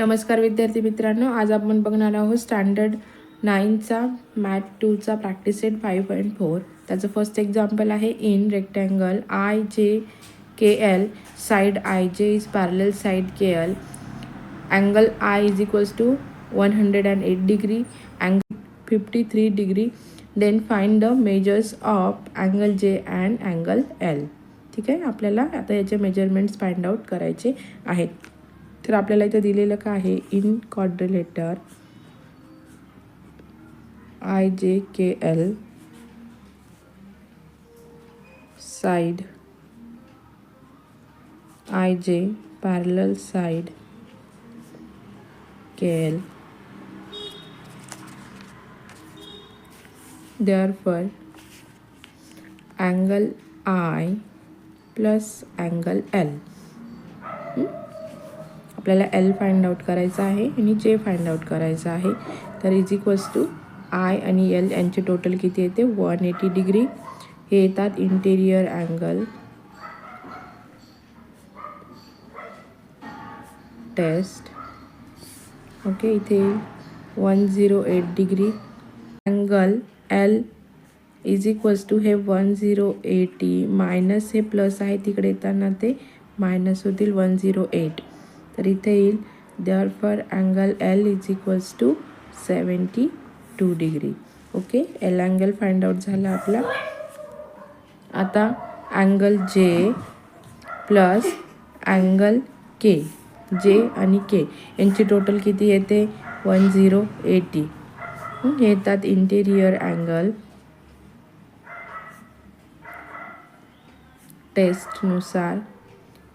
नमस्कार विद्यार्थी मित्रांनो, आज आपण बघणार आहोत स्टँडर्ड 9चा मॅथ 2चा प्रॅक्टिस सेट 5.4. त्याचं फर्स्ट एक्झाम्पल आहे in rectangle I J K L side I J is parallel side K L angle I is equals to 108 degree angle 53 degree then find the measures of angle J and angle L. ठीक आहे, आपल्याला आता याचे measurements find out करायचे आहेत. तर आपल्याला इथे दिलेलं काय आहे, in quadrilateral I J K L side I जे parallel side K L therefore angle I plus angle L. आपल्याला L फाइंड आउट करायचा आहे आणि J फाइंड आउट करायचा आहे. तर इज इक्वल्स टू I आणि L यांचे टोटल किती येते 180 डिग्री. हे येतात इंटेरियर अँगल टेस्ट. ओके, इथे 108 degree. Angle L is equals to हे 1080 मायनस हे प्लस आहे तिकडे येताना ते मायनस होतील 108. तर इथे येईल therefore angle L is equals to 72 degree. Okay, L angle find out झाला आपला. आता angle J plus angle K, J आणि K यांची टोटल किती येते 1080. हे येतात इंटेरियर अँगल टेस्टनुसार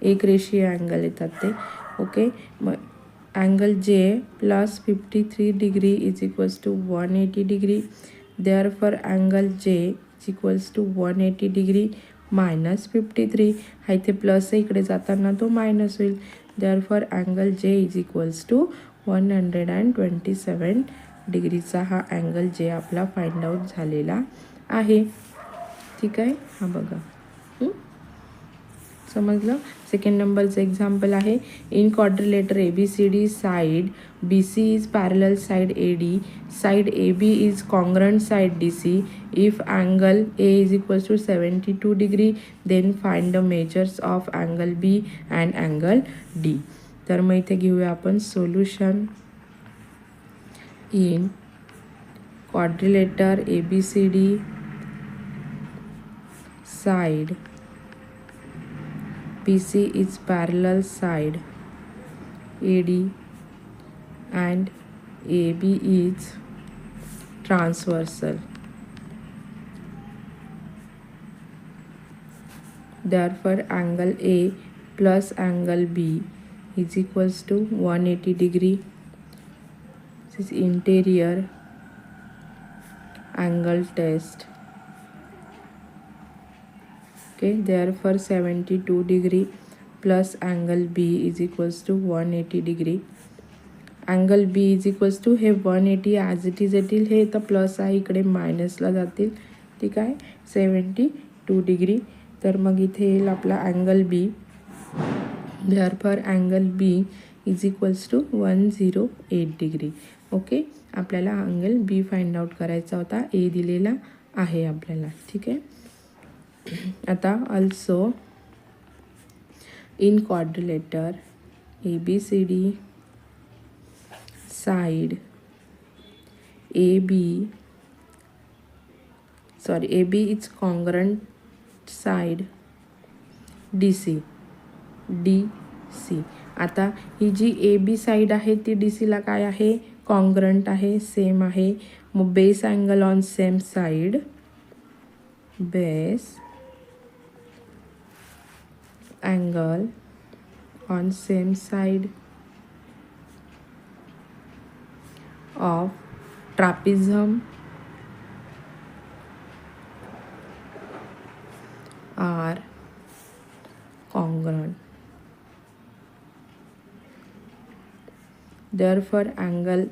एक रेषीय अँगल येतात ते. ओके, मग angle J plus 53 degree is equals to 180 degree. Therefore angle J is equals to 180 degree minus 53. हा इथे प्लस आहे, इकडे जाताना तो मायनस होईल. Therefore angle J is equals to 127 डिग्रीचा हा अँगल J आपला फाइंड आउट झालेला आहे. ठीक आहे, हा बघा समजलं. सेकंड नंबरचं एक्झाम्पल आहे in quadrilateral A B C D side B C is parallel side A D side A B is congruent side D C. If angle A is equals to 72 degree then find the measures of angle B and angle D. तर मग इथे घेऊया आपण solution. In quadrilateral A B C D side BC is parallel side AD and AB is transversal. Therefore angle A plus angle B is equals to 180 degree. This is interior angle test. Okay, therefore 72 degree plus angle B is equals to 180 degree. Angle B is equals to हे 180 as it is येतील. हे तर plus आहे, इकडे मायनसला जातील. ठीक आहे, 72 degree. तर मग इथे येईल आपला angle B. therefore angle B is equals to 108 degree. Okay, आपल्याला अँगल B फाइंड आउट करायचा होता. A दिलेला आहे आपल्याला. ठीक आहे, आता also in quadrilater ABCD side AB is congruent side DC. आता ही जी AB साइड आहे ती DC ला काय आहे, कॉन्ग्रंट आहे, सेम आहे. मग base angle on same side, base angle on same side of trapezium are congruent. Therefore angle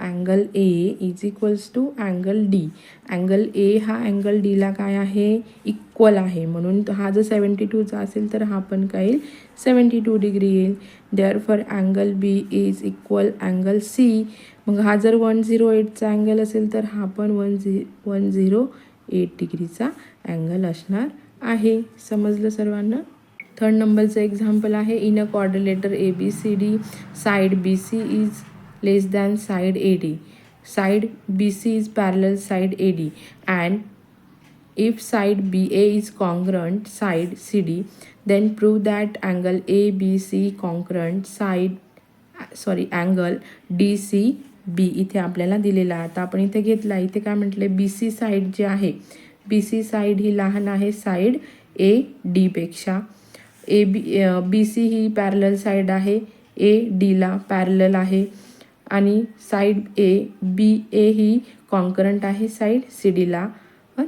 angle A is equals to angle D. Angle A हा अँगल डीला काय आहे, इक्वल आहे. म्हणून हा जर 72चा असेल तर हा पण काय येईल, 72 डिग्री येईल. Therefore angle B is equal angle C. मग हा जर 108चा अँगल असेल तर हा पण 108 डिग्रीचा अँगल असणार आहे. समजलं सर्वांना. थर्ड नंबरचं एक्झाम्पल आहे, in a quadrilateral A B C D side B C is less than side A D. Side B C is parallel side A D and if side BA is congruent side CD, then prove that angle ABC congruent angle DCB. इथे आपल्याला दिलेला आहे. आता आपण इथे घेतला, इथे काय म्हटले, BC साईड जी आहे, BC साईड ही लहान आहे साईड AD पेक्षा. BC ही पॅरलल साईड आहे, AD ला पॅरलल आहे. आणि साईड BA ही कॉन्करंट आहे साईड CD ला.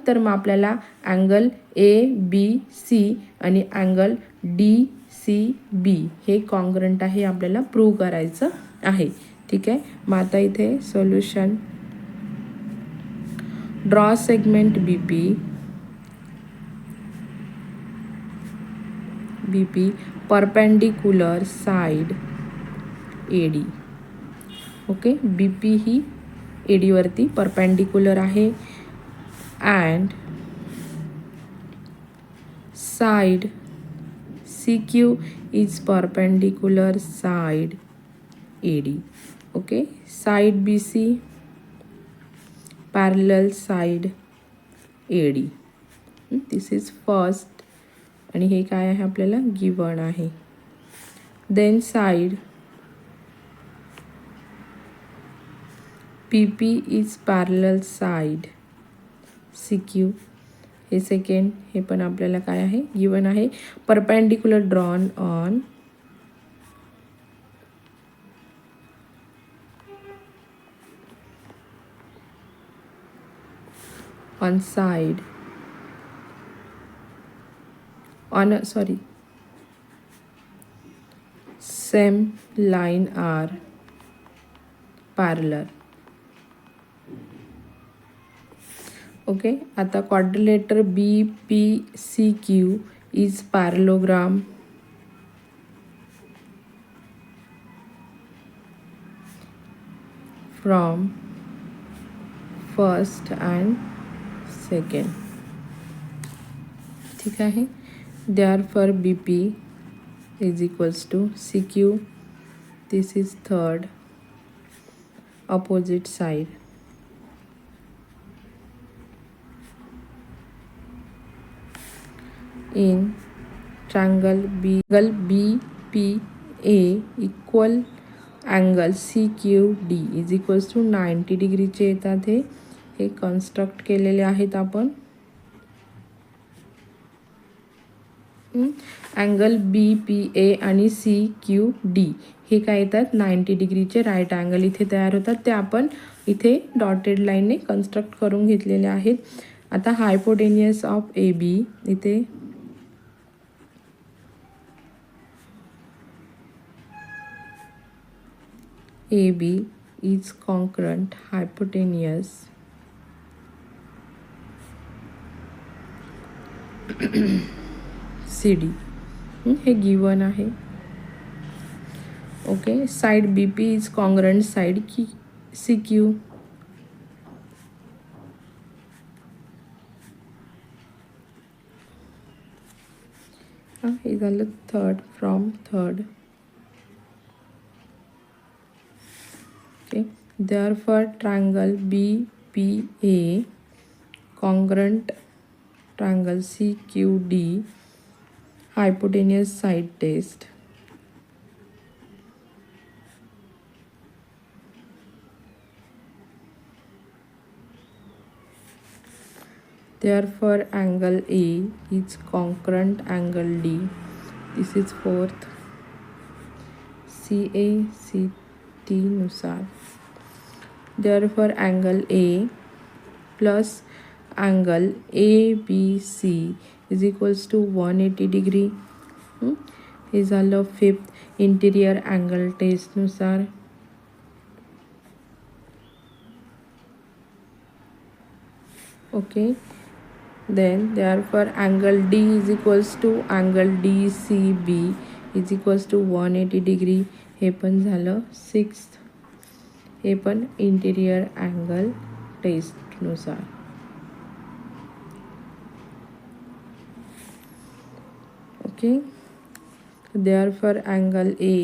तर मग आपल्याला अँगल ABC आणि अँगल DCB हे कॉन्ग्रंट आहे, आपल्याला प्रूव्ह करायचं आहे. ठीक आहे. मग आता इथे solution, draw segment BP perpendicular side AD. Okay, BP ही AD वरती परपेंडिक्युलर आहे and side CQ is perpendicular side AD. okay, side BC parallel side AD. this is first आणि हे काय आहे आपल्याला गिवन आहे. then side PP is parallel side CQ. हे second, हे पण आपल्याला काय आहे गिवन आहे. Perpendicular drawn on side same line are parallel. Okay, आता quadrilateral BPCQ is parallelogram from first and second. ठीक आहे. Therefore BP is equals to CQ. This is third opposite side. in triangle BPA equal angle CQD is equals to 90 डिग्रीचे येतात. हे construct केलेले आहेत आपण. Angle BPA आणि CQD हे काय येतात 90 डिग्रीचे राईट अँगल इथे तयार होतात. ते आपण इथे डॉटेड लाईनने कन्स्ट्रक्ट करून घेतलेले आहेत. आता हायपोटेनियस ऑफ AB, इथे AB is congruent hypotenuse CD. हे गिवन आहे. Okay, side BP is congruent side CQ. हे झालं third, from third. Therefore triangle BPA congruent triangle CQD hypotenuse side test. Therefore angle A is congruent angle D. This is fourth. CACT नुसार. Therefore angle A plus angle ABC is equals to 180 degree. हे झालं fifth. Interior angle taste नुसार Okay, then therefore angle D is equals to angle DCB is equals to 180 degree. हे पण झालं 6th. हे पण interior angle टेस्टनुसार. Okay, therefore angle A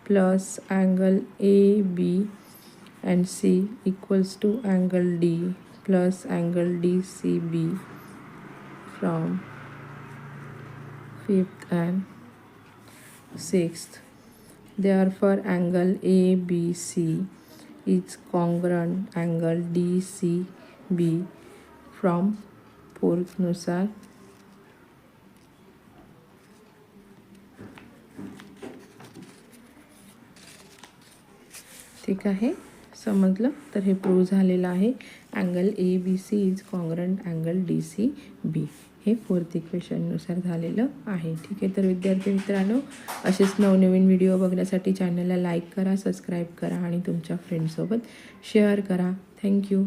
plus angle AB and C equals to angle D plus angle DCB from 5th and 6th. Therefore angle ABC is congruent angle DCB from 4th नुसार. ठीक आहे, समजलं. तर हे prove झालेलं आहे. Angle ABC is congruent angle DCB हे 4th इक्वेशननुसार झालेलं आहे. ठीक आहे, तर विद्यार्थी मित्रांनो, असेच नवनवीन व्हिडिओ बघण्यासाठी चॅनलला लाईक करा, सबस्क्राईब करा आणि तुमच्या फ्रेंड्ससोबत शेअर करा. थँक्यू.